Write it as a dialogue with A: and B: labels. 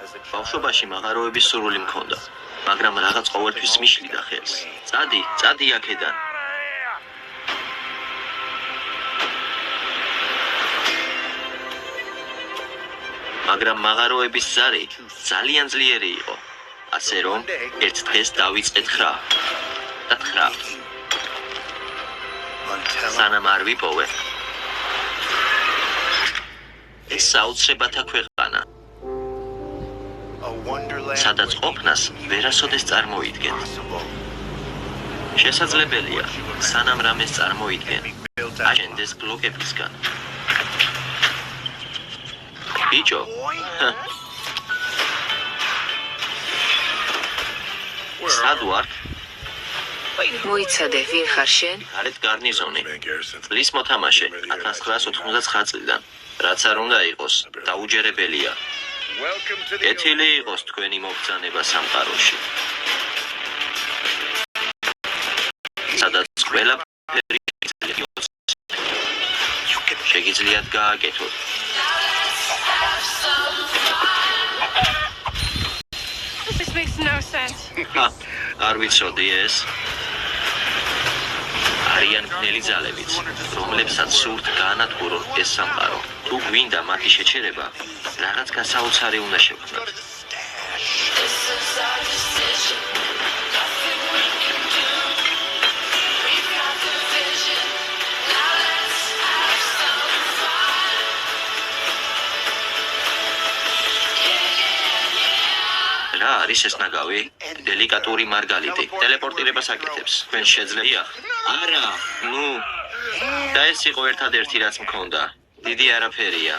A: ბავშვობაში მაღაროების სურვილი მქონდა, მაგრამ რაღაც ყოველთვის მიშლიდა ხელს. წადი აქედან. მაგრამ მაღაროების ზარი ძალიან ძლიერი იყო, ასე რომ ერთ დღეს დავიწყეთ 9 და 9. სანამ არ ვიპოვე. ეს საოცრებათა ქვეყანა. სადაც ყოფნას ვერასოდეს წარმოიდგენ. შესაძლებელია, სანამ რამეს წარმოიდგენ, აშენდეს ბლოკებისგან. ბიჭო, სად ვარ?
B: მოიცადე, ვინ ხარ შენ?
A: გარეთ გარნიზონი. წლის მოთამაშე 1999 წლიდან. რაც არ უნდა იყოს, დაუჯერებელია. კეთილი იყოს თქვენი მობრძანება სამყაროში. სადაც ყველაფერი შეგიძლიათ გააკეთოთ.
B: This makes no sense.
A: არ ვიცოდი ეს. არიან ბნელი ძალებიც, რომლებსაც სურთ გაანადგურონ ეს სამყარო. თუ გვინდა მათი შეჩერება, რაღაც გასაოცარი უნდა შევქმნათ. რა არის ეს ნაგავი? დელიკატური მარგალიტი. ტელეპორტირებას აკეთებს. თქვენ შეძლია? არა, და ეს იყო ერთადერთი რაც მქონდა. დიდი არაფერია.